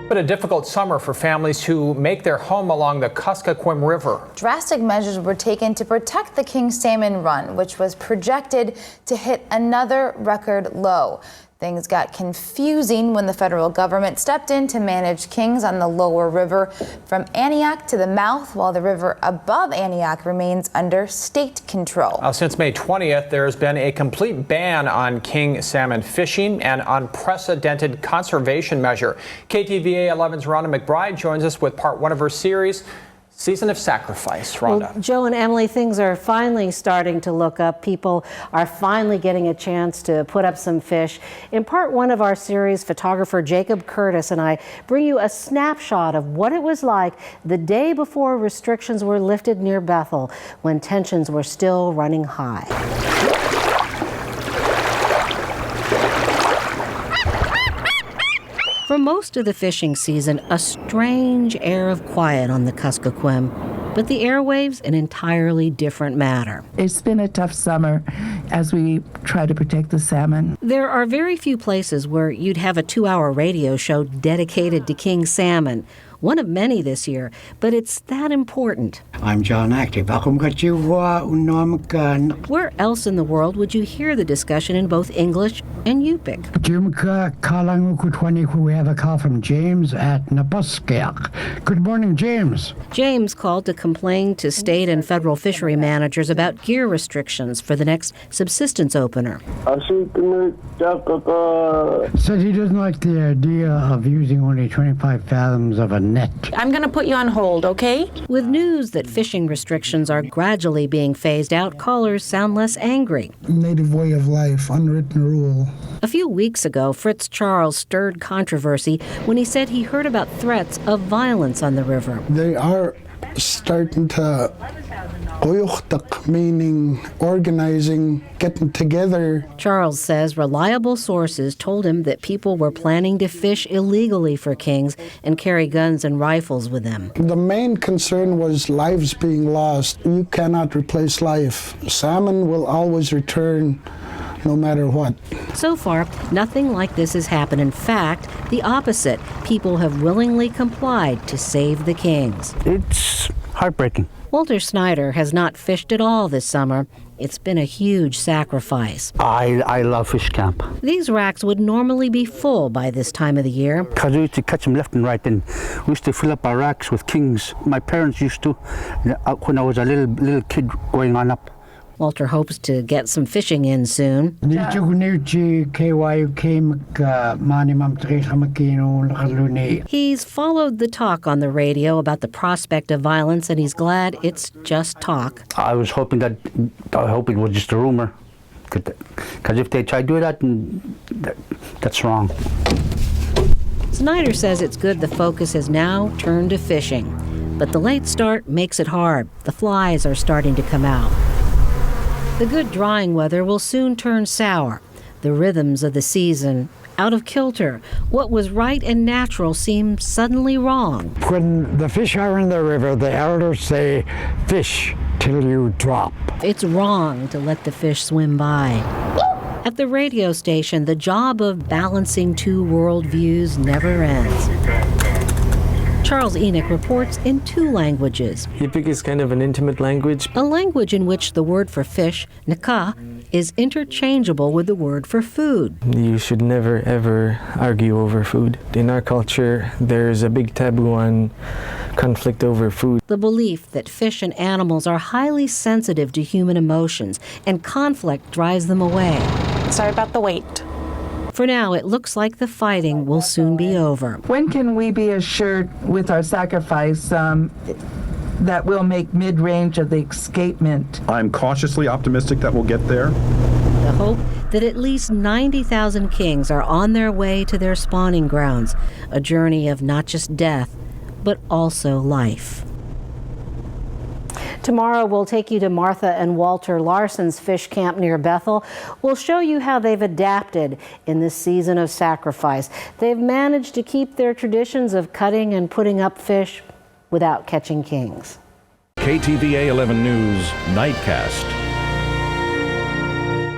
But a difficult summer for families who make their home along the Kuskokwim River. Drastic measures were taken to protect the king salmon run, which was projected to hit another record low. Things got confusing when the federal government stepped in to manage kings on the lower river from Antioch to the mouth, while the river above Antioch remains under state control. Since May 20th, there's been a complete ban on king salmon fishing, an unprecedented conservation measure. KTVA 11's Rhonda McBride joins us with part one of her series, Season of Sacrifice. Rhonda. Well, Joe and Emily, things are finally starting to look up. People are finally getting a chance to put up some fish. In part one of our series, photographer Jacob Curtis and I bring you a snapshot of what it was like the day before restrictions were lifted near Bethel, when tensions were still running high. For most of the fishing season, a strange air of quiet on the Kuskokwim, but the airwaves, an entirely different matter. It's been a tough summer as we try to protect the salmon. There are very few places where you'd have a 2-hour radio show dedicated to king salmon. One of many this year, but it's that important. I'm John Active. Where else in the world would you hear the discussion in both English and Yupik? We have a call from James at Nabuskak. Good morning, James. James called to complain to state and federal fishery managers about gear restrictions for the next subsistence opener. Said he doesn't like the idea of using only 25 fathoms of a net. I'm going to put you on hold, okay? With news that fishing restrictions are gradually being phased out, callers sound less angry. Native way of life, unwritten rule. A few weeks ago, Fritz Charles stirred controversy when he said he heard about threats of violence on the river. They are starting to meaning organizing, getting together. Charles says reliable sources told him that people were planning to fish illegally for kings and carry guns and rifles with them. The main concern was lives being lost. You cannot replace life. Salmon will always return no matter what. So far, nothing like this has happened. In fact, the opposite. People have willingly complied to save the kings. It's heartbreaking. Walter Snyder has not fished at all this summer. It's been a huge sacrifice. I love fish camp. These racks would normally be full by this time of the year. Because we used to catch them left and right, and we used to fill up our racks with kings. My parents used to, when I was a little kid growing on up. Walter hopes to get some fishing in soon. He's followed the talk on the radio about the prospect of violence, and he's glad it's just talk. I was hoping it was just a rumor. Because if they try to do that, that's wrong. Snyder says it's good the focus has now turned to fishing. But the late start makes it hard. The flies are starting to come out. The good drying weather will soon turn sour. The rhythms of the season out of kilter. What was right and natural seems suddenly wrong. When the fish are in the river, the elders say, fish till you drop. It's wrong to let the fish swim by. At the radio station, the job of balancing two worldviews never ends. Charles Enoch reports in 2 languages. Yupik is kind of an intimate language. A language in which the word for fish, nika, is interchangeable with the word for food. You should never, ever argue over food. In our culture, there's a big taboo on conflict over food. The belief that fish and animals are highly sensitive to human emotions, and conflict drives them away. Sorry about the wait. For now, it looks like the fighting will soon be over. When can we be assured with our sacrifice that we'll make mid-range of the escapement? I'm cautiously optimistic that we'll get there. The hope that at least 90,000 kings are on their way to their spawning grounds, a journey of not just death, but also life. Tomorrow, we'll take you to Martha and Walter Larson's fish camp near Bethel. We'll show you how they've adapted in this season of sacrifice. They've managed to keep their traditions of cutting and putting up fish without catching kings. KTVA 11 News Nightcast.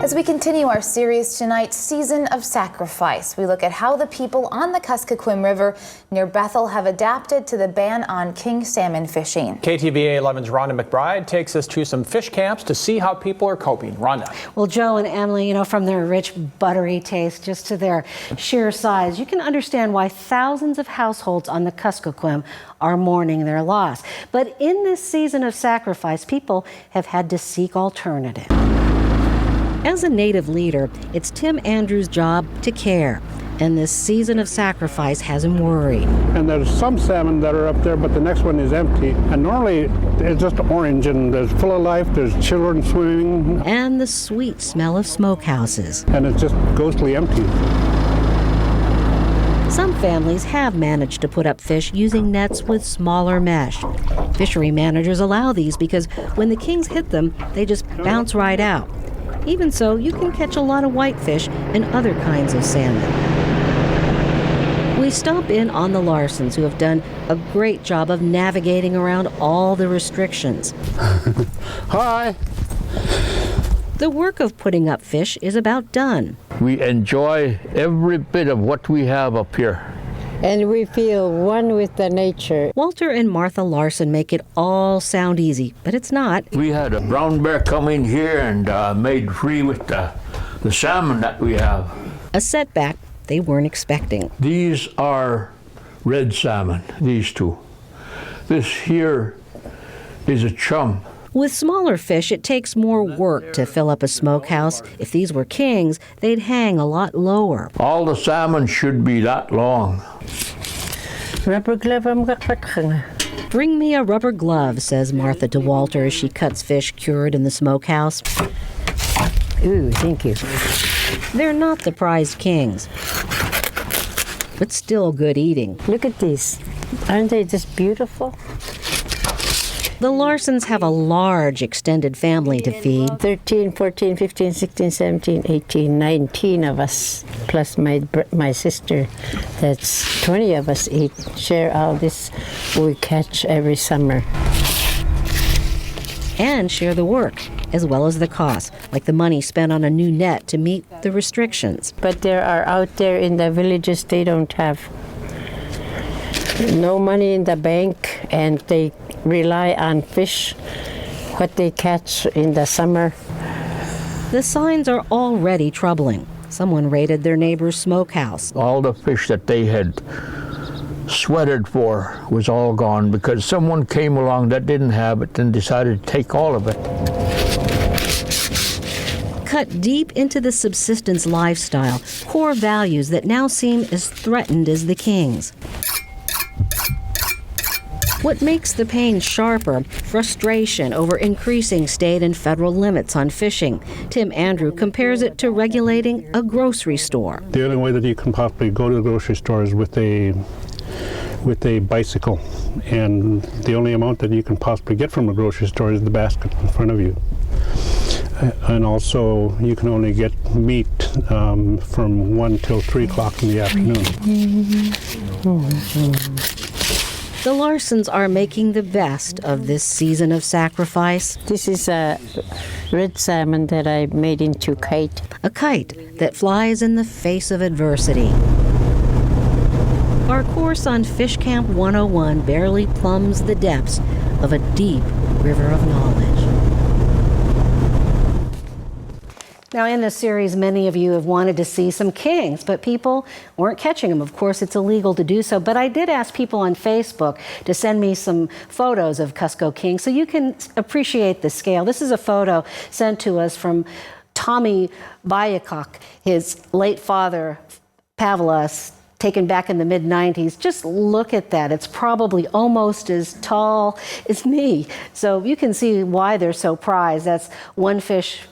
As we continue our series tonight, Season of Sacrifice, we look at how the people on the Kuskokwim River near Bethel have adapted to the ban on king salmon fishing. KTVA 11's Rhonda McBride takes us to some fish camps to see how people are coping. Rhonda. Well, Joe and Emily, from their rich, buttery taste just to their sheer size, you can understand why thousands of households on the Kuskokwim are mourning their loss. But in this season of sacrifice, people have had to seek alternatives. As a native leader, it's Tim Andrews' job to care, and this season of sacrifice has him worried. And there's some salmon that are up there, but the next one is empty. And normally it's just orange and there's full of life, there's children swimming. And the sweet smell of smokehouses. And it's just ghostly empty. Some families have managed to put up fish using nets with smaller mesh. Fishery managers allow these because when the kings hit them, they just bounce right out. Even so, you can catch a lot of whitefish and other kinds of salmon. We stop in on the Larsons, who have done a great job of navigating around all the restrictions. Hi! The work of putting up fish is about done. We enjoy every bit of what we have up here. And we feel one with the nature. Walter and Martha Larson make it all sound easy, but it's not. We had a brown bear come in here and made free with the salmon that we have. A setback they weren't expecting. These are red salmon, these two. This here is a chum. With smaller fish, it takes more work to fill up a smokehouse. If these were kings, they'd hang a lot lower. All the salmon should be that long. Bring me a rubber glove, says Martha to Walter as she cuts fish cured in the smokehouse. Ooh, thank you. They're not the prized kings, but still good eating. Look at these. Aren't they just beautiful? The Larsons have a large extended family to feed. 13, 14, 15, 16, 17, 18, 19 of us, plus my sister. That's 20 of us eat, share all this we catch every summer. And share the work, as well as the cost, like the money spent on a new net to meet the restrictions. But there are out there in the villages, they don't have no money in the bank, and they rely on fish, what they catch in the summer. The signs are already troubling. Someone raided their neighbor's smokehouse. All the fish that they had sweated for was all gone because someone came along that didn't have it and decided to take all of it. Cut deep into the subsistence lifestyle, core values that now seem as threatened as the kings. What makes the pain sharper? Frustration over increasing state and federal limits on fishing. Tim Andrew compares it to regulating a grocery store. The only way that you can possibly go to the grocery store is with a bicycle, and the only amount that you can possibly get from a grocery store is the basket in front of you. And also, you can only get meat from 1 till 3 o'clock in the afternoon. The Larsons are making the best of this season of sacrifice. This is a red salmon that I made into kite. A kite that flies in the face of adversity. Our course on Fish Camp 101 barely plumbs the depths of a deep river of knowledge. Now, in this series, many of you have wanted to see some kings, but people weren't catching them. Of course, it's illegal to do so, but I did ask people on Facebook to send me some photos of Cusco kings so you can appreciate the scale. This is a photo sent to us from Tommy Bayakok, his late father, Pavlos, taken back in the mid-90s. Just look at that. It's probably almost as tall as me. So you can see why they're so prized. That's one fish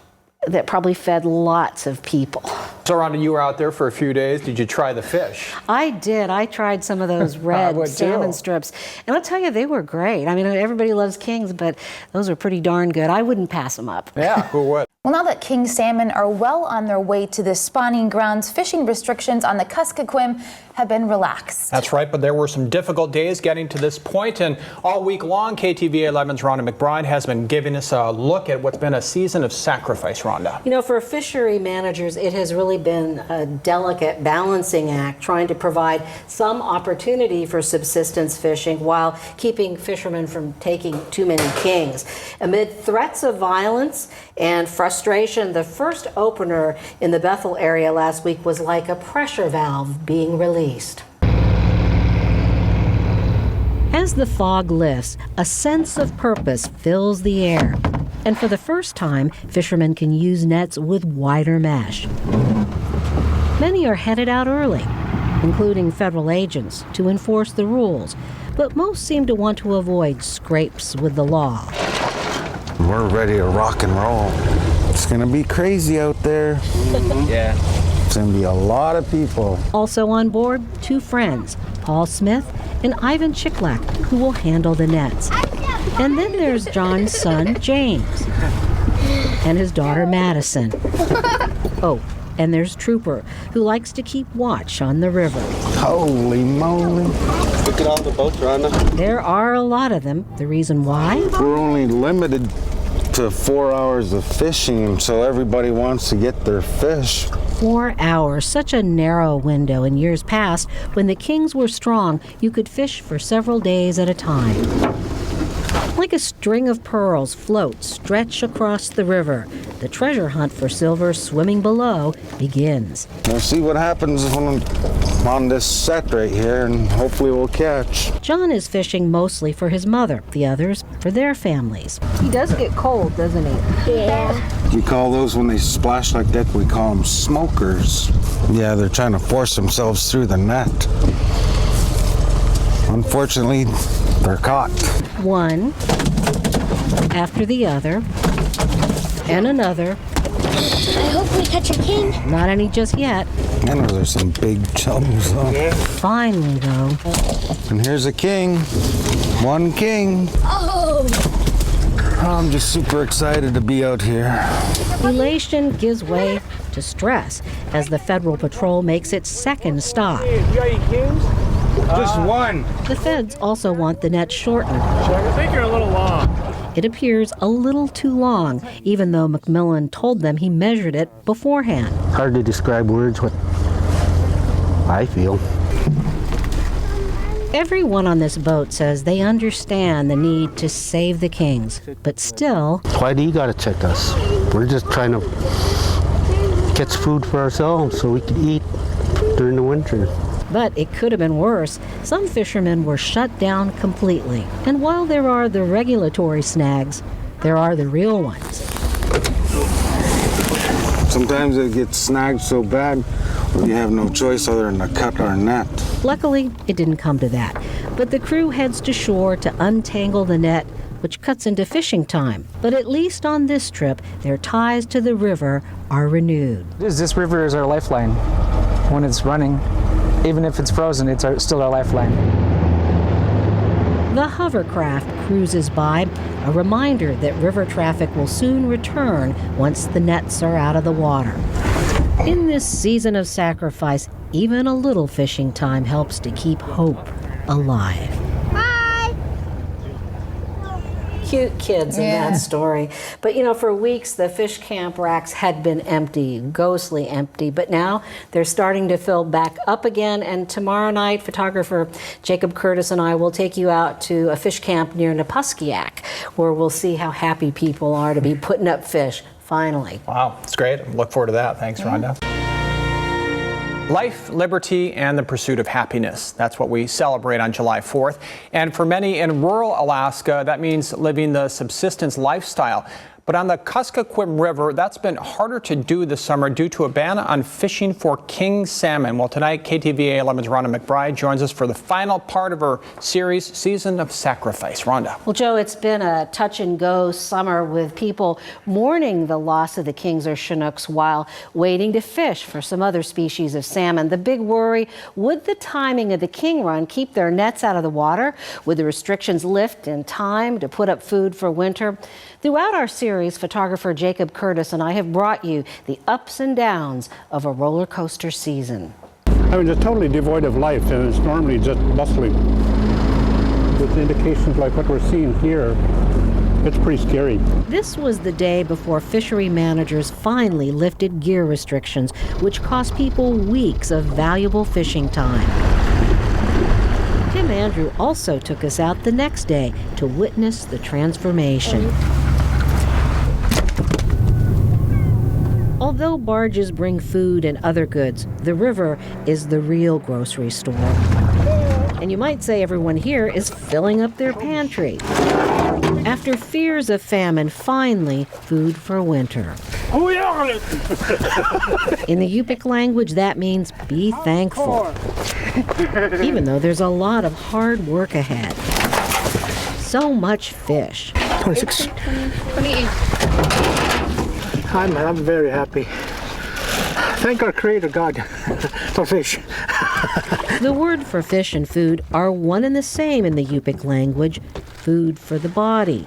that probably fed lots of people. So, Rhonda, you were out there for a few days. Did you try the fish? I did. I tried some of those red salmon strips. And I'll tell you, they were great. I mean, everybody loves kings, but those are pretty darn good. I wouldn't pass them up. Yeah, who would? Well, now that king salmon are well on their way to the spawning grounds, fishing restrictions on the Kuskokwim have been relaxed. That's right, but there were some difficult days getting to this point, and all week long, KTVA 11's Rhonda McBride has been giving us a look at what's been a season of sacrifice, Rhonda. You know, for fishery managers, it has really been a delicate balancing act, trying to provide some opportunity for subsistence fishing while keeping fishermen from taking too many kings. Amid threats of violence and frustration, the first opener in the Bethel area last week was like a pressure valve being released. As the fog lifts, a sense of purpose fills the air. And for the first time, fishermen can use nets with wider mesh. Many are headed out early, including federal agents, to enforce the rules. But most seem to want to avoid scrapes with the law. We're ready to rock and roll. It's gonna be crazy out there. Yeah. It's gonna be a lot of people. Also on board, two friends, Paul Smith and Ivan Chiklak, who will handle the nets. And then there's John's son, James, and his daughter, Madison. Oh, and there's Trooper, who likes to keep watch on the river. Holy moly. Look at all the boats, Rhonda. There are a lot of them. The reason why? We're only limited to 4 hours of fishing, so everybody wants to get their fish. 4 hours, such a narrow window. In years past, when the kings were strong, you could fish for several days at a time. Like a string of pearls, floats stretch across the river. The treasure hunt for silver swimming below begins. We'll see what happens when I'm on this set right here, and hopefully we'll catch. John is fishing mostly for his mother, the others for their families. He does get cold, doesn't he? Yeah. We call those, when they splash like that, we call them smokers. Yeah, they're trying to force themselves through the net. Unfortunately, they're caught. One after the other, and another. I hope we catch a king. Not any just yet. I know there's some big chums, though. Yeah. Finally, though. And here's a king. One king. Oh! I'm just super excited to be out here. Elation gives way to stress as the federal patrol makes its second stop. You got any kings? Just one. The feds also want the net shortened. I think you're a little long. It appears a little too long, even though McMillan told them he measured it beforehand. Hard to describe words what I feel. Everyone on this boat says they understand the need to save the kings, but still... Why do you gotta check us? We're just trying to catch food for ourselves so we can eat during the winter. But it could have been worse. Some fishermen were shut down completely. And while there are the regulatory snags, there are the real ones. Sometimes it gets snagged so bad, we have no choice other than to cut our net. Luckily, it didn't come to that. But the crew heads to shore to untangle the net, which cuts into fishing time. But at least on this trip, their ties to the river are renewed. This river is our lifeline. When it's running, even if it's frozen, it's still our lifeline. The hovercraft cruises by, a reminder that river traffic will soon return once the nets are out of the water. In this season of sacrifice, even a little fishing time helps to keep hope alive. Cute kids in that story. But you know, for weeks the fish camp racks had been empty, ghostly empty, but now they're starting to fill back up again. And tomorrow night, photographer Jacob Curtis and I will take you out to a fish camp near Napuskiak, where we'll see how happy people are to be putting up fish, finally. Wow, it's great. Look forward to that. Thanks, Rhonda. Life, liberty, and the pursuit of happiness. That's what we celebrate on July 4th. And for many in rural Alaska, that means living the subsistence lifestyle. But on the Kuskokwim River, that's been harder to do this summer due to a ban on fishing for king salmon. Well, tonight, KTVA 11's Rhonda McBride joins us for the final part of her series, Season of Sacrifice. Rhonda. Well, Joe, it's been a touch-and-go summer with people mourning the loss of the kings or Chinooks while waiting to fish for some other species of salmon. The big worry, would the timing of the king run keep their nets out of the water? Would the restrictions lift in time to put up food for winter? Throughout our series, series, photographer Jacob Curtis and I have brought you the ups and downs of a roller coaster season. I mean, it's totally devoid of life, and it's normally just bustling. With indications like what we're seeing here, it's pretty scary. This was the day before fishery managers finally lifted gear restrictions, which cost people weeks of valuable fishing time. Tim Andrew also took us out the next day to witness the transformation. Although barges bring food and other goods, the river is the real grocery store. And you might say everyone here is filling up their pantry. After fears of famine, finally, food for winter. In the Yupik language, that means be thankful. Even though there's a lot of hard work ahead. So much fish. 26. 28. I'm very happy. Thank our Creator God for fish. The word for fish and food are one and the same in the Yupik language. Food for the body.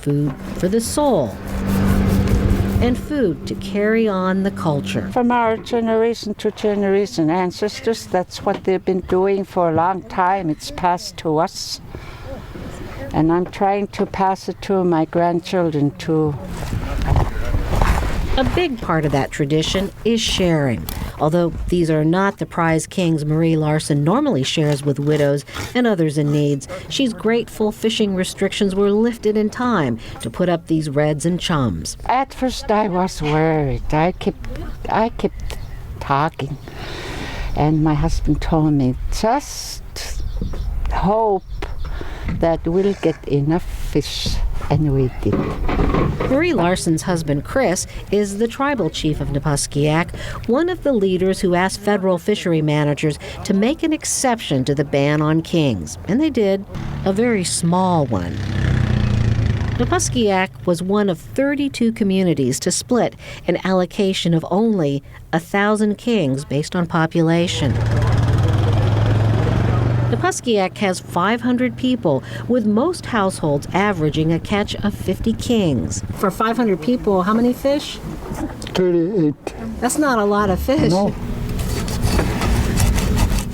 Food for the soul. And food to carry on the culture. From our generation to generation, ancestors, that's what they've been doing for a long time. It's passed to us. And I'm trying to pass it to my grandchildren too. A big part of that tradition is sharing. Although these are not the prize kings Marie Larson normally shares with widows and others in need, she's grateful fishing restrictions were lifted in time to put up these reds and chums. At first I was worried. I kept talking. And my husband told me, just hope that we'll get enough fish. And we did. Marie Larson's husband, Chris, is the tribal chief of Napaskiak, one of the leaders who asked federal fishery managers to make an exception to the ban on kings. And they did, a very small one. Napaskiak was one of 32 communities to split an allocation of only 1,000 kings based on population. Napaskiak has 500 people, with most households averaging a catch of 50 kings. For 500 people, how many fish? 38. That's not a lot of fish. No.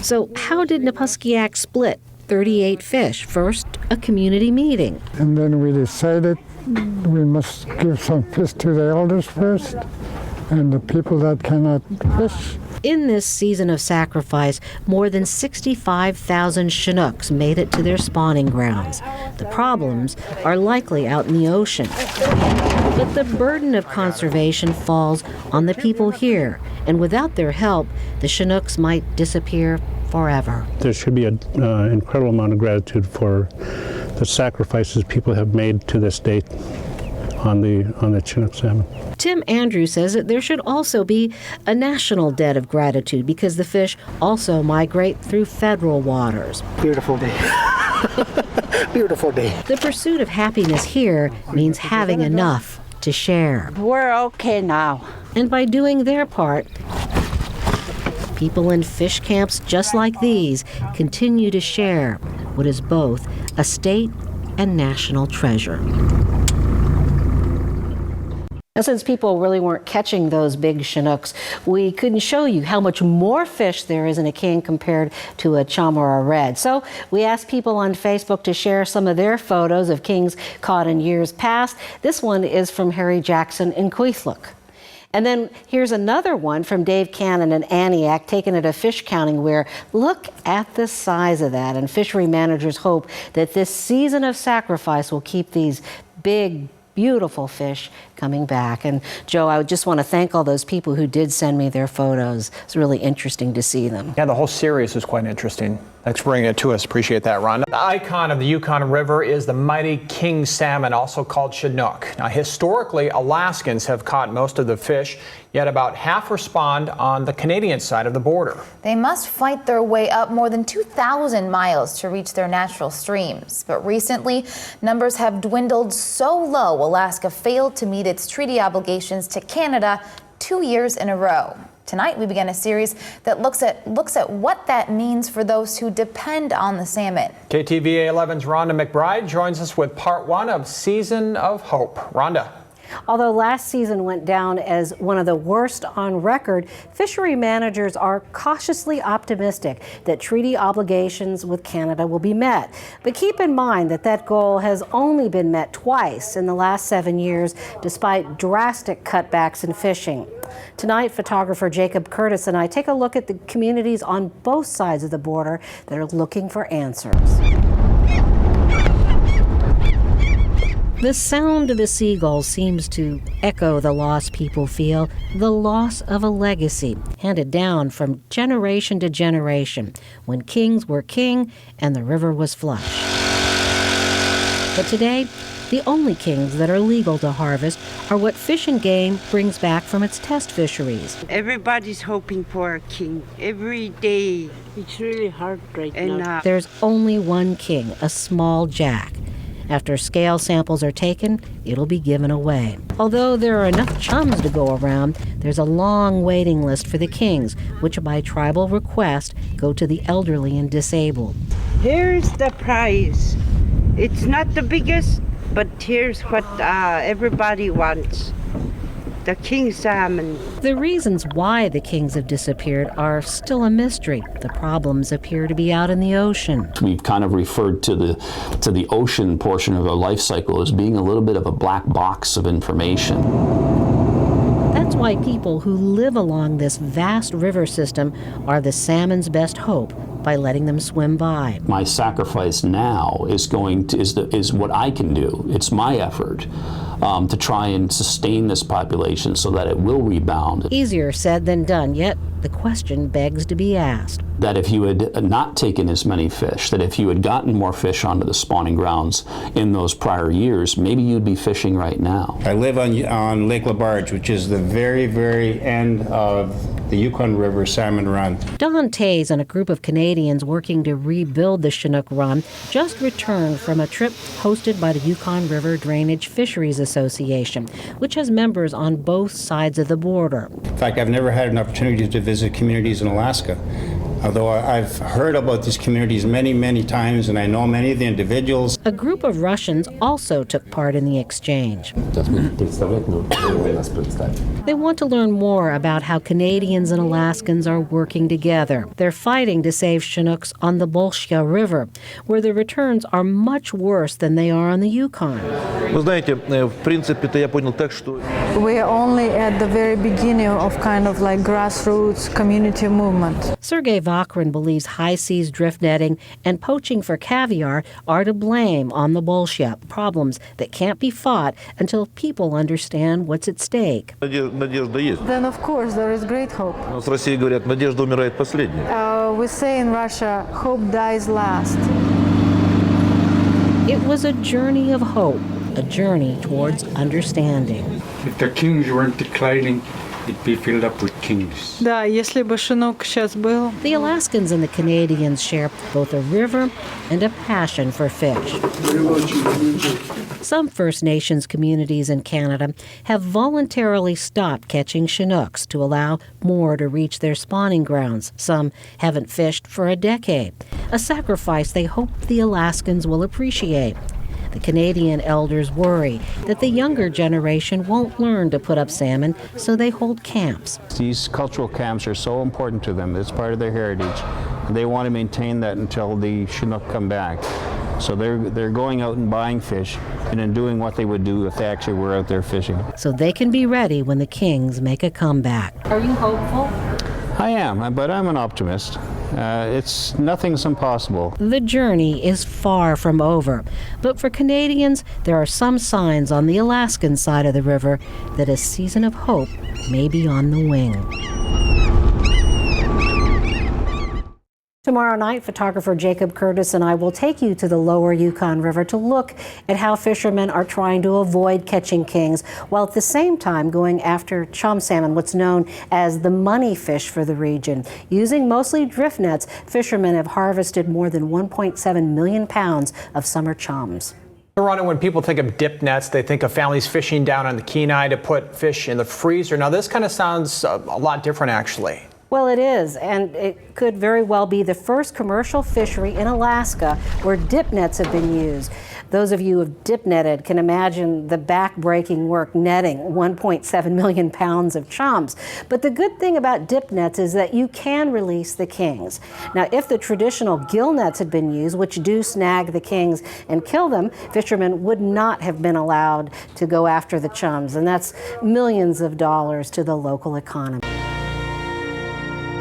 So how did Napaskiak split 38 fish? First, a community meeting. And then we decided we must give some fish to the elders first, and the people that cannot fish. In this season of sacrifice, more than 65,000 Chinooks made it to their spawning grounds. The problems are likely out in the ocean. But the burden of conservation falls on the people here, and without their help, the Chinooks might disappear forever. There should be an incredible amount of gratitude for the sacrifices people have made to this date on the Chinook salmon. Tim Andrew says that there should also be a national debt of gratitude because the fish also migrate through federal waters. Beautiful day. Beautiful day. The pursuit of happiness here means having enough to share. We're okay now. And by doing their part, people in fish camps just like these continue to share what is both a state and national treasure. Now, since people really weren't catching those big Chinooks, we couldn't show you how much more fish there is in a king compared to a chum or a red. So we asked people on Facebook to share some of their photos of kings caught in years past. This one is from Harry Jackson in Queeflook. And then here's another one from Dave Cannon in Aniak, taken at a fish counting where look at the size of that. And fishery managers hope that this season of sacrifice will keep these big, beautiful fish coming back. And Joe, I would just want to thank all those people who did send me their photos. It's really interesting to see them. Yeah, the whole series is quite interesting. Thanks for bringing it to us. Appreciate that, Rhonda. The icon of the Yukon River is the mighty king salmon, also called Chinook. Now, historically, Alaskans have caught most of the fish, yet about half respond on the Canadian side of the border. They must fight their way up more than 2,000 miles to reach their natural streams. But recently, numbers have dwindled so low, Alaska failed to meet its treaty obligations to Canada 2 years in a row. Tonight, we begin a series that looks at what that means for those who depend on the salmon. KTVA 11's Rhonda McBride joins us with part 1 of Season of Hope. Rhonda. Although last season went down as one of the worst on record, fishery managers are cautiously optimistic that treaty obligations with Canada will be met. But keep in mind that goal has only been met twice in the last 7 years, despite drastic cutbacks in fishing. Tonight, photographer Jacob Curtis and I take a look at the communities on both sides of the border that are looking for answers. The sound of the seagulls seems to echo the loss people feel, the loss of a legacy handed down from generation to generation when kings were king and the river was flush. But today, the only kings that are legal to harvest are what Fish and Game brings back from its test fisheries. Everybody's hoping for a king every day. It's really hard right now. There's only one king, a small jack. After scale samples are taken, it'll be given away. Although there are enough chums to go around, there's a long waiting list for the kings, which by tribal request go to the elderly and disabled. Here's the prize. It's not the biggest, but here's what everybody wants. The king salmon. The reasons why the kings have disappeared are still a mystery. The problems appear to be out in the ocean. We've kind of referred to the ocean portion of a life cycle as being a little bit of a black box of information. That's why people who live along this vast river system are the salmon's best hope by letting them swim by. My sacrifice now is what I can do. It's my effort to try and sustain this population so that it will rebound. Easier said than done, yet the question begs to be asked. That if you had not taken as many fish, that if you had gotten more fish onto the spawning grounds in those prior years, maybe you'd be fishing right now. I live on Lake LaBarge, which is the very, very end of the Yukon River Salmon Run. Don Tays and a group of Canadians working to rebuild the Chinook Run just returned from a trip hosted by the Yukon River Drainage Fisheries Association, which has members on both sides of the border. In fact, I've never had an opportunity to visit communities in Alaska. Although I've heard about these communities many, many times, and I know many of the individuals. A group of Russians also took part in the exchange. They want to learn more about how Canadians and Alaskans are working together. They're fighting to save Chinooks on the Bolshia River, where the returns are much worse than they are on the Yukon. We're only at the very beginning of kind of like grassroots community movement. Sergei Vakrin believes high seas drift netting and poaching for caviar are to blame on the Bolshia, problems that can't be fought until people understand what's at stake. Then of course there is great hope. We say in Russia, hope dies last. It was a journey of hope, a journey towards understanding. If the kings weren't declining, it'd be filled up with kings. Да, если бы Chinook сейчас был. The Alaskans and the Canadians share both a river and a passion for fish. Some First Nations communities in Canada have voluntarily stopped catching Chinooks to allow more to reach their spawning grounds. Some haven't fished for a decade, a sacrifice they hope the Alaskans will appreciate. The Canadian elders worry that the younger generation won't learn to put up salmon, so they hold camps. These cultural camps are so important to them. It's part of their heritage. They want to maintain that until the Chinook come back. So they're going out and buying fish and then doing what they would do if they actually were out there fishing. So they can be ready when the kings make a comeback. Are you hopeful? I am, but I'm an optimist. Nothing's impossible. The journey is far from over, but for Canadians, there are some signs on the Alaskan side of the river that a season of hope may be on the wing. Tomorrow night, photographer Jacob Curtis and I will take you to the lower Yukon River to look at how fishermen are trying to avoid catching kings, while at the same time going after chum salmon, what's known as the money fish for the region. Using mostly drift nets, fishermen have harvested more than 1.7 million pounds of summer chums. Rhonda, when people think of dip nets, they think of families fishing down on the Kenai to put fish in the freezer. Now, this kind of sounds a lot different, actually. Well, it is, and it could very well be the first commercial fishery in Alaska where dip nets have been used. Those of you who have dip netted can imagine the back-breaking work netting 1.7 million pounds of chums. But the good thing about dip nets is that you can release the kings. Now, if the traditional gill nets had been used, which do snag the kings and kill them, fishermen would not have been allowed to go after the chums, and that's millions of dollars to the local economy.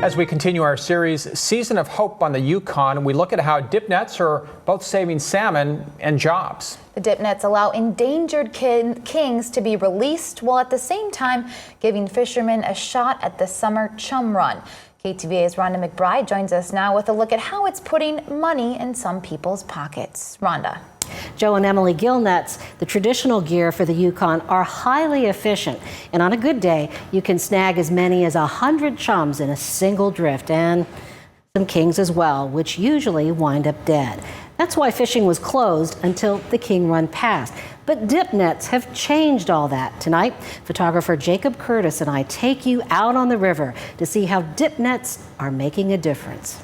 As we continue our series, Season of Hope on the Yukon, we look at how dip nets are both saving salmon and jobs. The dip nets allow endangered kings to be released while at the same time giving fishermen a shot at the summer chum run. KTVA's Rhonda McBride joins us now with a look at how it's putting money in some people's pockets. Rhonda. Joe and Emily, gill nets, the traditional gear for the Yukon, are highly efficient. And on a good day, you can snag as many as 100 chums in a single drift, and some kings as well, which usually wind up dead. That's why fishing was closed until the king run passed. But dip nets have changed all that. Tonight, photographer Jacob Curtis and I take you out on the river to see how dip nets are making a difference.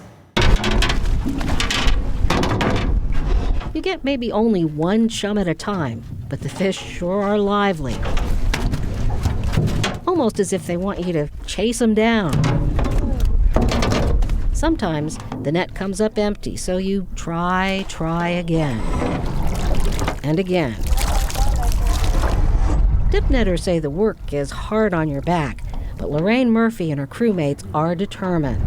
You get maybe only one chum at a time, but the fish sure are lively. Almost as if they want you to chase them down. Sometimes the net comes up empty, so you try again. And again. Dip netters say the work is hard on your back, but Lorraine Murphy and her crewmates are determined.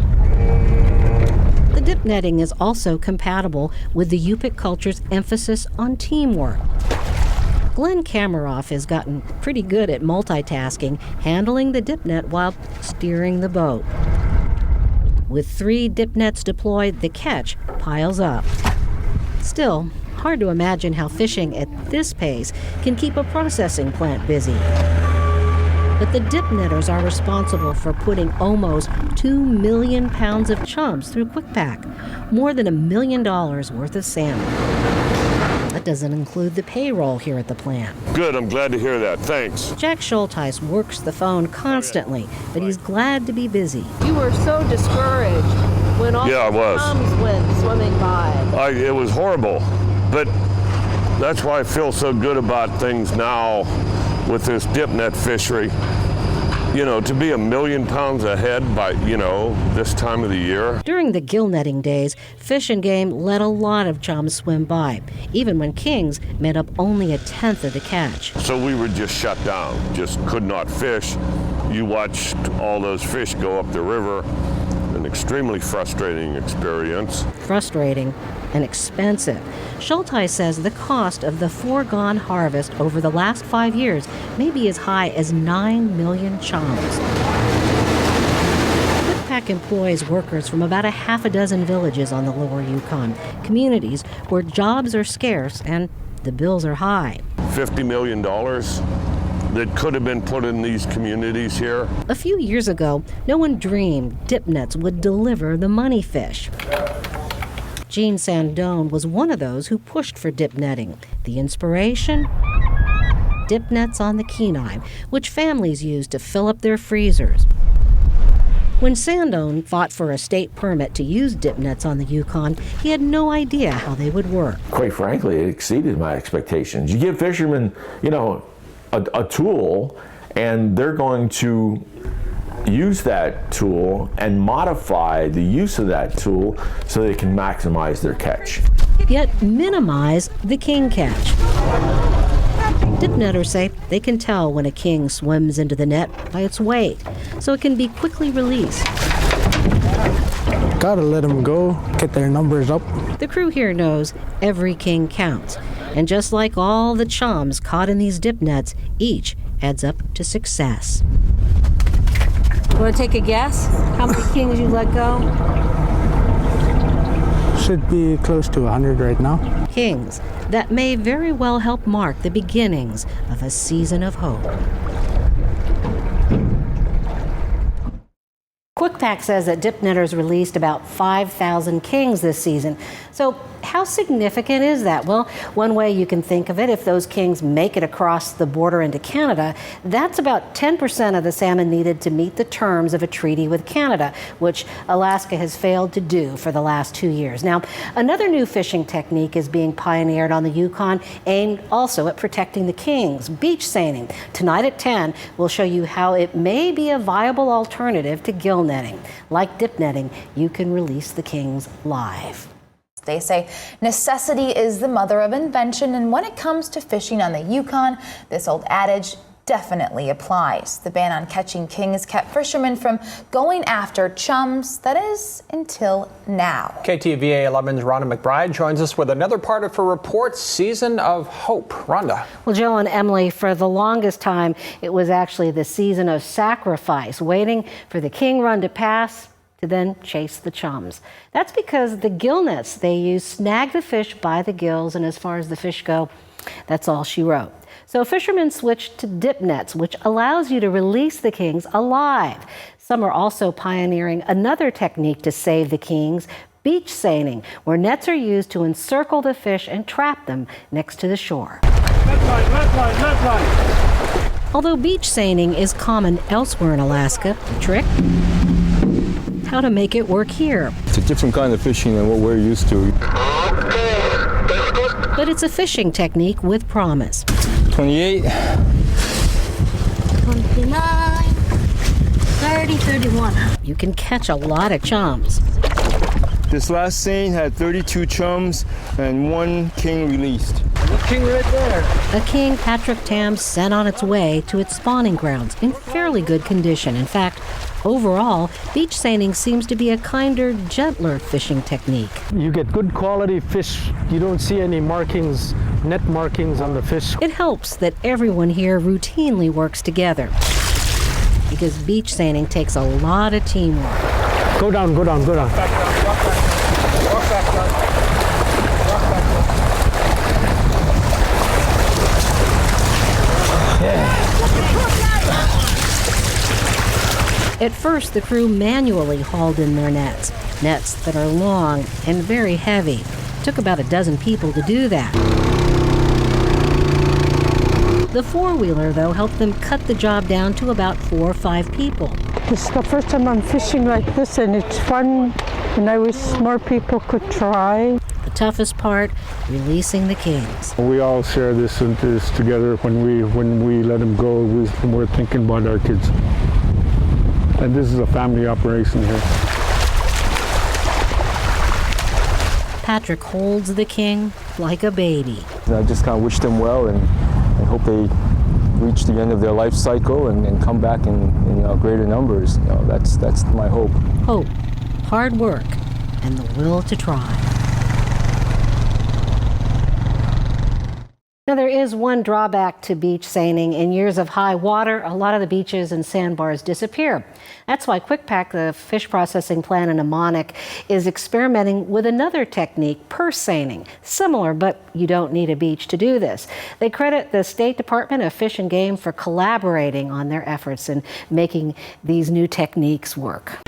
The dip netting is also compatible with the Yupik culture's emphasis on teamwork. Glenn Kameroff has gotten pretty good at multitasking, handling the dip net while steering the boat. With 3 dip nets deployed, the catch piles up. Still, hard to imagine how fishing at this pace can keep a processing plant busy. But the dip netters are responsible for putting almost 2 million pounds of chums through QuickPack, more than $1 million worth of salmon. That doesn't include the payroll here at the plant. Good, I'm glad to hear that. Thanks. Jack Schulteis works the phone constantly, but he's glad to be busy. You were so discouraged when all the chums went swimming by. It was horrible, but that's why I feel so good about things now with this dip net fishery. You know, to be 1 million pounds ahead by, this time of the year. During the gill netting days, Fish and Game let a lot of chums swim by, even when kings made up only 1/10 of the catch. So we were just shut down, just could not fish. You watched all those fish go up the river, an extremely frustrating experience. Frustrating and expensive. Schulteis says the cost of the foregone harvest over the last 5 years may be as high as 9 million chums. QuickPack employs workers from about 6 villages on the lower Yukon, communities where jobs are scarce and the bills are high. $50 million that could have been put in these communities here. A few years ago, no one dreamed dip nets would deliver the money fish. Jean Sandone was one of those who pushed for dip netting. The inspiration? Dip nets on the Kenai, which families use to fill up their freezers. When Sandone fought for a state permit to use dip nets on the Yukon, he had no idea how they would work. Quite frankly, it exceeded my expectations. You give fishermen, a tool, and they're going to use that tool and modify the use of that tool so they can maximize their catch. Yet minimize the king catch. Dip netters say they can tell when a king swims into the net by its weight, so it can be quickly released. Gotta let them go, get their numbers up. The crew here knows every king counts, and just like all the chums caught in these dip nets, each adds up to success. Want to take a guess? How many kings you let go? Should be close to 100 right now. Kings that may very well help mark the beginnings of a season of hope. QuickPack says that dip netters released about 5,000 kings this season. So how significant is that? Well, one way you can think of it, if those kings make it across the border into Canada, that's about 10% of the salmon needed to meet the terms of a treaty with Canada, which Alaska has failed to do for the last 2 years. Now, another new fishing technique is being pioneered on the Yukon, aimed also at protecting the kings, beach seining. Tonight at 10, we'll show you how it may be a viable alternative to gill netting. Like dip netting, you can release the kings live. They say necessity is the mother of invention, and when it comes to fishing on the Yukon, this old adage definitely applies. The ban on catching kings kept fishermen from going after chums, that is, until now. KTVA 11's Rhonda McBride joins us with another part of her report, Season of Hope. Rhonda. Well, Joe and Emily, for the longest time, it was actually the season of sacrifice, waiting for the king run to pass to then chase the chums. That's because the gill nets they use snag the fish by the gills, and as far as the fish go, that's all she wrote. So fishermen switched to dip nets, which allows you to release the kings alive. Some are also pioneering another technique to save the kings, beach seining, where nets are used to encircle the fish and trap them next to the shore. Left line. Although beach seining is common elsewhere in Alaska, the trick? How to make it work here. It's a different kind of fishing than what we're used to. But it's a fishing technique with promise. 28. 29. 30, 31. You can catch a lot of chums. This last seine had 32 chums and 1 king released. Look, king right there. A king Patrick Tam sent on its way to its spawning grounds in fairly good condition. In fact, overall, beach seining seems to be a kinder, gentler fishing technique. You get good quality fish. You don't see any markings, net markings on the fish. It helps that everyone here routinely works together, because beach seining takes a lot of teamwork. Go down, go down, go down. Walk back, John. Walk back, John. At first, the crew manually hauled in their nets that are long and very heavy. It took about a dozen people to do that. The four-wheeler, though, helped them cut the job down to about 4 or 5 people. This is the first time I'm fishing like this, and it's fun, and I wish more people could try. The toughest part, releasing the kings. We all share this together. When we let them go, we're thinking about our kids. And this is a family operation here. Patrick holds the king like a baby. I just kind of wish them well and hope they reach the end of their life cycle and come back in greater numbers. That's my hope. Hope, hard work, and the will to try. Now, there is one drawback to beach seining. In years of high water, a lot of the beaches and sandbars disappear. That's why QuickPack, the fish processing plant in Amonic, is experimenting with another technique, purse seining. Similar, but you don't need a beach to do this. They credit the State Department of Fish and Game for collaborating on their efforts in making these new techniques work.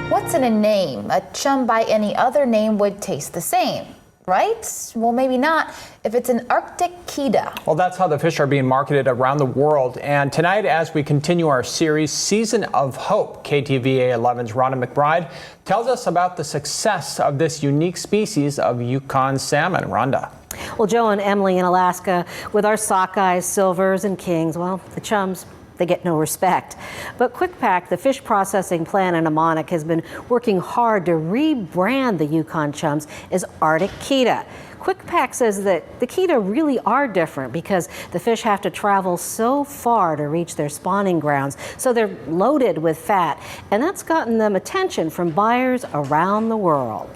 What's in a name? A chum by any other name would taste the same, right? Well, maybe not if it's an Arctic Keta. Well, that's how the fish are being marketed around the world. And tonight, as we continue our series, Season of Hope, KTVA 11's Rhonda McBride tells us about the success of this unique species of Yukon salmon. Rhonda. Well, Joe and Emily in Alaska, with our sockeyes, silvers, and kings, well, the chums, they get no respect. But QuickPack, the fish processing plant in Amonic, has been working hard to rebrand the Yukon chums as Arctic Keta. QuickPack says that the Keta really are different because the fish have to travel so far to reach their spawning grounds, so they're loaded with fat, and that's gotten them attention from buyers around the world.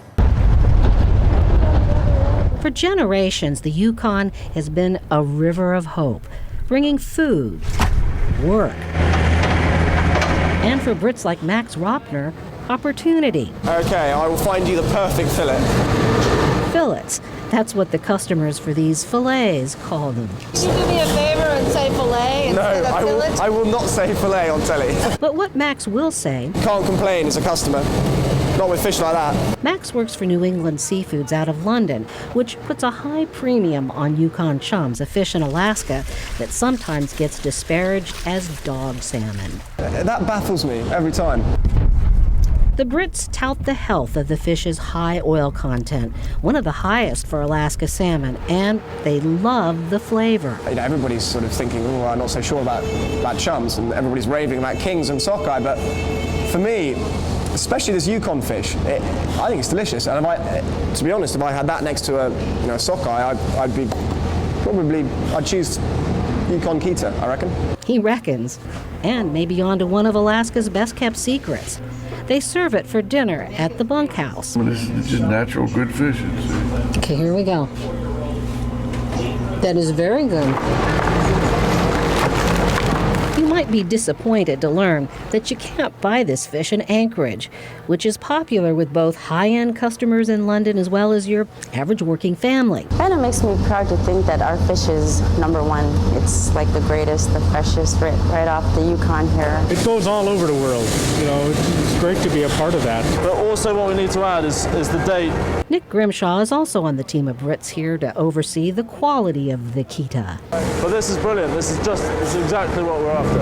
For generations, the Yukon has been a river of hope, bringing food, work, and for Brits like Max Ropner, opportunity. Okay, I will find you the perfect fillet. Fillets. That's what the customers for these fillets call them. Can you do me a favor and say fillet instead of fillet? I will not say fillet on telly. But what Max will say... Can't complain as a customer. Not with fish like that. Max works for New England Seafoods out of London, which puts a high premium on Yukon chums, a fish in Alaska that sometimes gets disparaged as dog salmon. That baffles me every time. The Brits tout the health of the fish's high oil content, one of the highest for Alaska salmon, and they love the flavor. You know, everybody's sort of thinking, oh, I'm not so sure about chums, and everybody's raving about kings and sockeye, but for me, especially this Yukon fish, I think it's delicious. And to be honest, if I had that next to a sockeye, I'd choose Yukon Kita, I reckon. He reckons, and maybe on to one of Alaska's best-kept secrets. They serve it for dinner at the bunkhouse. Well, this is just natural, good fish. Okay, here we go. That is very good. You might be disappointed to learn that you can't buy this fish in Anchorage, which is popular with both high-end customers in London as well as your average working family. Kind of makes me proud to think that our fish is #1. It's like the greatest, the freshest, right off the Yukon here. It goes all over the world. You know, it's great to be a part of that. But also what we need to add is the date. Nick Grimshaw is also on the team of Brits here to oversee the quality of the Kita. But this is brilliant. This is exactly what we're after.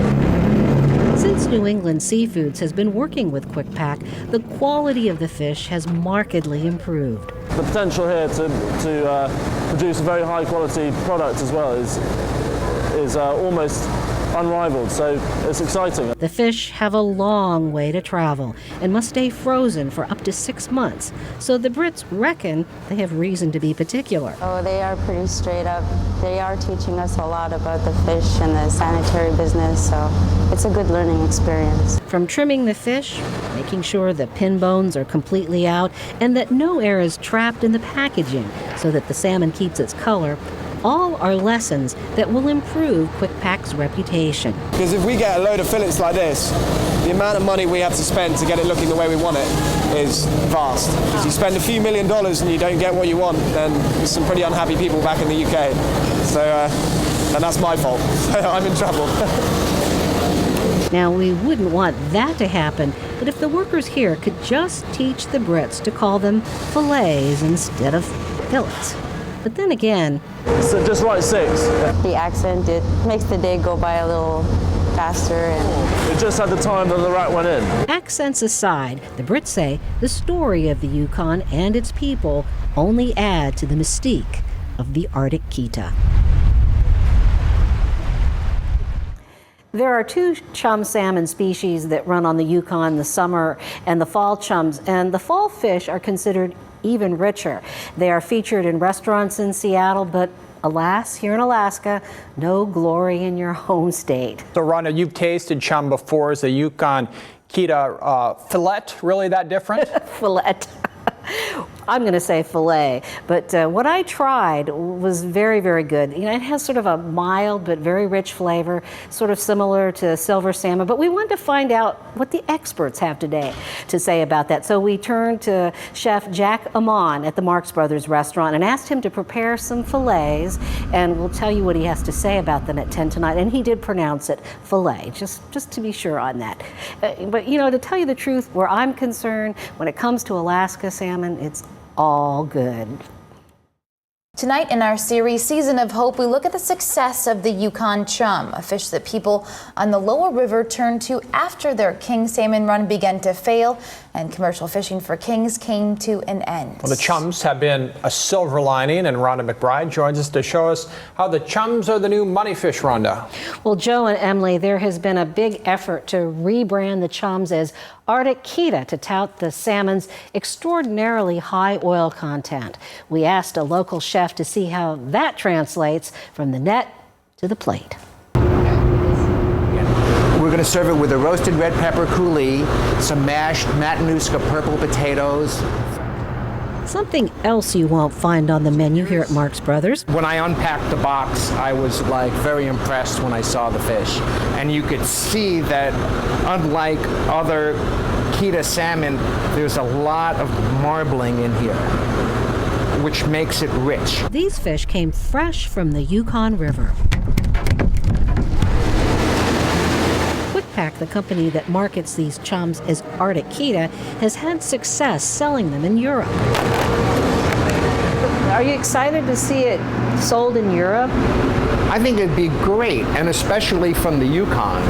Since New England Seafoods has been working with Quick Pack, the quality of the fish has markedly improved. The potential here to produce a very high quality product as well is almost unrivaled, so it's exciting. The fish have a long way to travel and must stay frozen for up to 6 months, so the Brits reckon they have reason to be particular. Oh, they are pretty straight up. They are teaching us a lot about the fish and the sanitary business, so it's a good learning experience. From trimming the fish, making sure the pin bones are completely out, and that no air is trapped in the packaging so that the salmon keeps its color, all are lessons that will improve Quick Pack's reputation. Because if we get a load of fillets like this, the amount of money we have to spend to get it looking the way we want it is vast. If you spend a few $1 million and you don't get what you want, then there's some pretty unhappy people back in the UK. So, and that's my fault. I'm in trouble. Now, we wouldn't want that to happen, but if the workers here could just teach the Brits to call them fillets instead of fillets. But then again... So just like 6. The accent, it makes the day go by a little faster. And it just had the time that the rat went in. Accents aside, the Brits say the story of the Yukon and its people only add to the mystique of the Arctic Kita. There are 2 chum salmon species that run on the Yukon, the summer and the fall chums, and the fall fish are considered even richer. They are featured in restaurants in Seattle, but alas, here in Alaska, no glory in your home state. So Rhonda, you've tasted chum before. Is the Yukon Kita fillet really that different? Fillet. I'm going to say fillet, but what I tried was very, very good. You know, it has sort of a mild but very rich flavor, sort of similar to silver salmon, but we wanted to find out what the experts have today to say about that. So we turned to Chef Jack Amon at the Marx Brothers restaurant and asked him to prepare some fillets, and we'll tell you what he has to say about them at 10 tonight. And he did pronounce it fillet, just to be sure on that. But, you know, to tell you the truth, where I'm concerned, when it comes to Alaska salmon, it's all good. Tonight in our series, Season of Hope, we look at the success of the Yukon chum, a fish that people on the lower river turned to after their king salmon run began to fail and commercial fishing for kings came to an end. Well, the chums have been a silver lining, and Rhonda McBride joins us to show us how the chums are the new money fish, Rhonda. Well, Joe and Emily, there has been a big effort to rebrand the chums as Arctic Kita to tout the salmon's extraordinarily high oil content. We asked a local chef to see how that translates from the net to the plate. We're going to serve it with a roasted red pepper coulis, some mashed Matanuska purple potatoes. Something else you won't find on the menu here at Marx Brothers. When I unpacked the box, I was very impressed when I saw the fish. And you could see that unlike other Kita salmon, there's a lot of marbling in here, which makes it rich. These fish came fresh from the Yukon River. the company that markets these chums as Arctic Kita, has had success selling them in Europe. Are you excited to see it sold in Europe? I think it'd be great, and especially from the Yukon.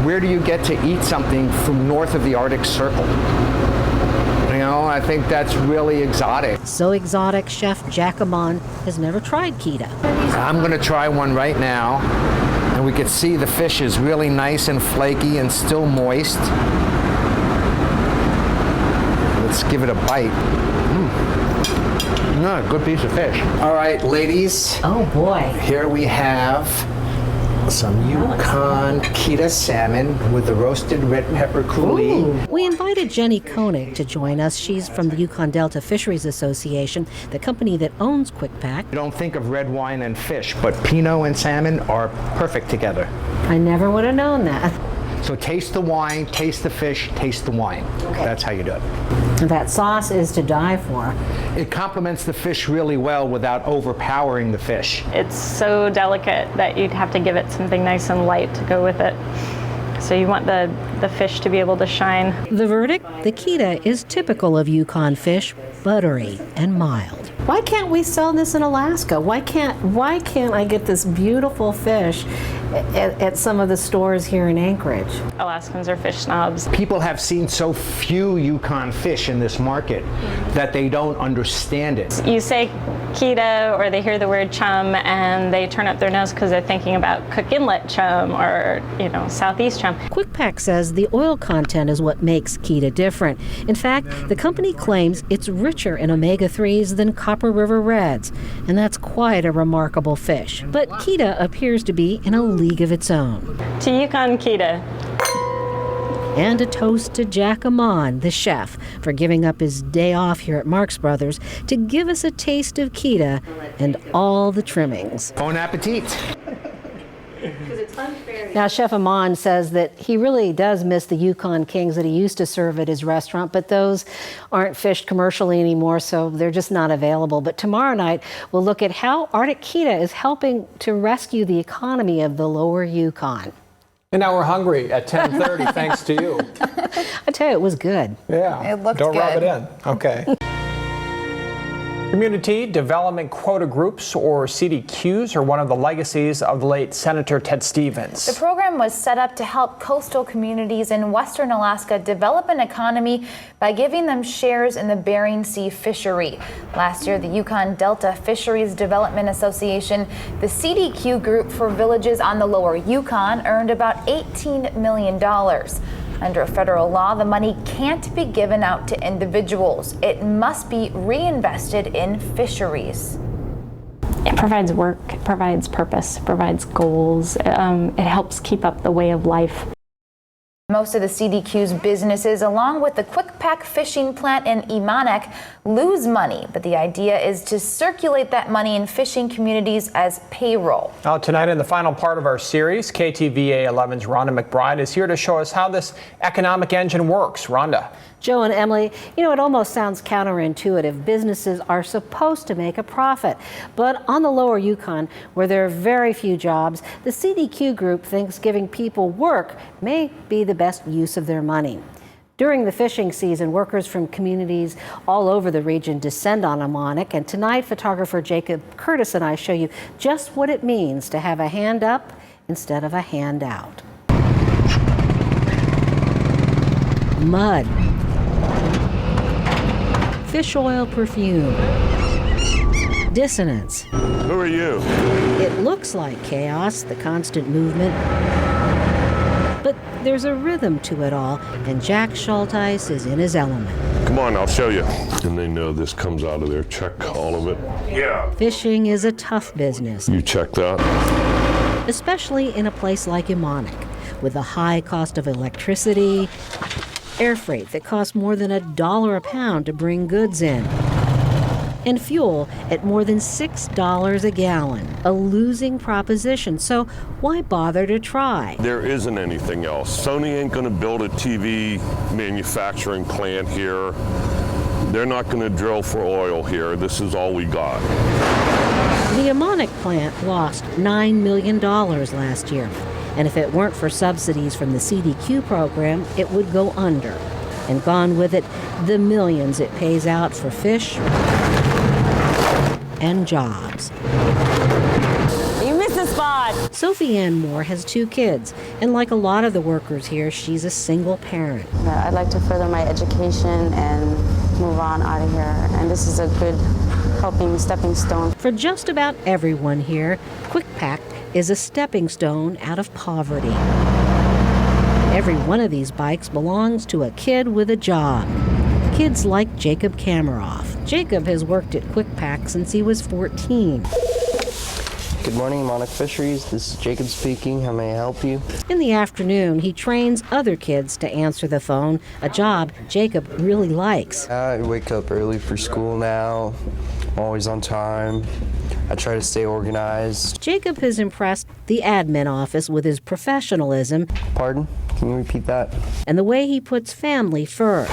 Where do you get to eat something from north of the Arctic Circle? You know, I think that's really exotic. So exotic, Chef Jack Amon has never tried Kita. I'm going to try one right now, and we can see the fish is really nice and flaky and still moist. Let's give it a bite. Good piece of fish. All right, ladies. Oh boy. Here we have some Yukon Kita salmon with the roasted red pepper coulis. We invited Jenny Koenig to join us. She's from the Yukon Delta Fisheries Association, the company that owns Quick Pack. You don't think of red wine and fish, but Pinot and salmon are perfect together. I never would have known that. So taste the wine, taste the fish, taste the wine. Okay. That's how you do it. That sauce is to die for. It complements the fish really well without overpowering the fish. It's so delicate that you'd have to give it something nice and light to go with it. So you want the fish to be able to shine. The verdict? The Kita is typical of Yukon fish, buttery and mild. Why can't we sell this in Alaska? Why can't I get this beautiful fish at some of the stores here in Anchorage? Alaskans are fish snobs. People have seen so few Yukon fish in this market that they don't understand it. You say Kita or they hear the word chum and they turn up their nose because they're thinking about Cook Inlet chum or, Southeast chum. Quick Pack says the oil content is what makes Kita different. In fact, the company claims it's richer in omega-3s than Copper River Reds, and that's quite a remarkable fish. But Kita appears to be in a league of its own. To Yukon Kita. And a toast to Jack Amon, the chef, for giving up his day off here at Marx Brothers to give us a taste of Kita and all the trimmings. Bon appetit. Now, Chef Amon says that he really does miss the Yukon Kings that he used to serve at his restaurant, but those aren't fished commercially anymore, so they're just not available. But tomorrow night, we'll look at how Arctic Kita is helping to rescue the economy of the lower Yukon. And now we're hungry at 10:30, thanks to you. I tell you, it was good. Yeah. It looked Don't good. rub it in. Okay. Community Development Quota Groups, or CDQs, are one of the legacies of the late Senator Ted Stevens. The program was set up to help coastal communities in western Alaska develop an economy by giving them shares in the Bering Sea fishery. Last year, the Yukon Delta Fisheries Development Association, the CDQ group for villages on the lower Yukon, earned about $18 million. Under federal law, the money can't be given out to individuals. It must be reinvested in fisheries. It provides work, it provides purpose, it provides goals. It helps keep up the way of life. Most of the CDQ's businesses, along with the Quick Pack fishing plant in Imanek, lose money, but the idea is to circulate that money in fishing communities as payroll. Now, tonight in the final part of our series, KTVA 11's Rhonda McBride is here to show us how this economic engine works. Rhonda. Joe and Emily, it almost sounds counterintuitive. Businesses are supposed to make a profit. But on the lower Yukon, where there are very few jobs, the CDQ group thinks giving people work may be the best use of their money. During the fishing season, workers from communities all over the region descend on Imanek, and tonight photographer Jacob Curtis and I show you just what it means to have a hand up instead of a hand out. Mud. Fish oil perfume. Dissonance. Who are you? It looks like chaos, the constant movement. But there's a rhythm to it all, and Jack Schulteis is in his element. Come on, I'll show you. And they know this comes out of there. Check all of it. Yeah. Fishing is a tough business. You check that. Especially in a place like Imanek, with the high cost of electricity, air freight that costs more than $1 a pound to bring goods in, and fuel at more than $6 a gallon. A losing proposition, so why bother to try? There isn't anything else. Sony ain't gonna build a TV manufacturing plant here. They're not gonna drill for oil here. This is all we got. The Imanek plant lost $9 million last year. And if it weren't for subsidies from the CDQ program, it would go under. And gone with it, the millions it pays out for fish and jobs. You missed a spot. Sophie Ann Moore has 2 kids, and like a lot of the workers here, she's a single parent. Yeah, I'd like to further my education and move on out of here. And this is a good helping stepping stone. For just about everyone here, QuickPack is a stepping stone out of poverty. Every one of these bikes belongs to a kid with a job. Kids like Jacob Kameroff. Jacob has worked at QuickPack since he was 14. Good morning, Monarch Fisheries. This is Jacob speaking. How may I help you? In the afternoon, he trains other kids to answer the phone, a job Jacob really likes. I wake up early for school now. I'm always on time. I try to stay organized. Jacob has impressed the admin office with his professionalism. Pardon? Can you repeat that? And the way he puts family first.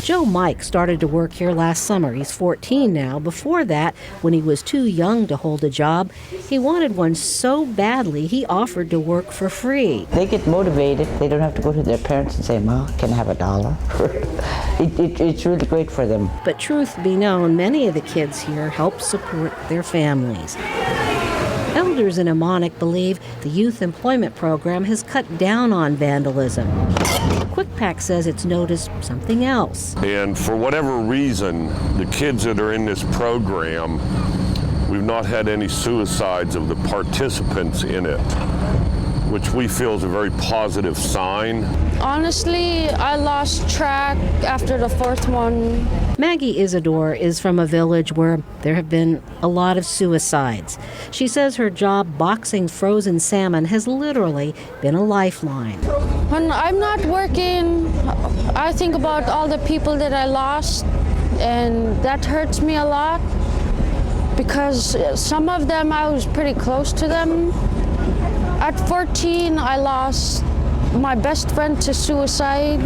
Joe Mike started to work here last summer. He's 14 now. Before that, when he was too young to hold a job, he wanted one so badly he offered to work for free. They get motivated. They don't have to go to their parents and say, "Ma, can I have $1?" It's really great for them. But truth be known, many of the kids here help support their families. Elders in Amonic believe the youth employment program has cut down on vandalism. QuickPack says it's noticed something else. And for whatever reason, the kids that are in this program, we've not had any suicides of the participants in it, which we feel is a very positive sign. Honestly, I lost track after the 4th one. Maggie Isidore is from a village where there have been a lot of suicides. She says her job boxing frozen salmon has literally been a lifeline. When I'm not working, I think about all the people that I lost, and that hurts me a lot because some of them I was pretty close to them. At 14, I lost my best friend to suicide.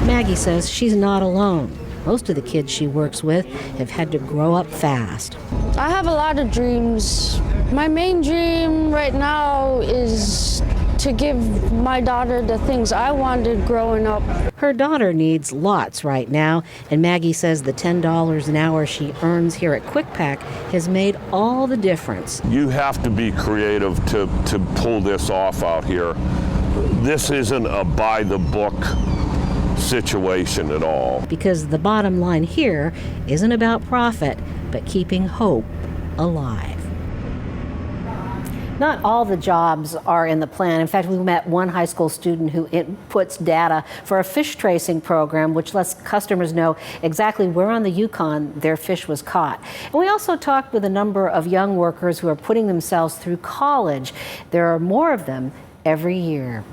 Maggie says she's not alone. Most of the kids she works with have had to grow up fast. I have a lot of dreams. My main dream right now is to give my daughter the things I wanted growing up. Her daughter needs lots right now, and Maggie says the $10 an hour she earns here at QuickPack has made all the difference. You have to be creative to pull this off out here. This isn't a by the book situation at all. Because the bottom line here isn't about profit, but keeping hope alive. Not all the jobs are in the plan. In fact, we met one high school student who inputs data for a fish tracing program, which lets customers know exactly where on the Yukon their fish was caught. And we also talked with a number of young workers who are putting themselves through college. There are more of them every year.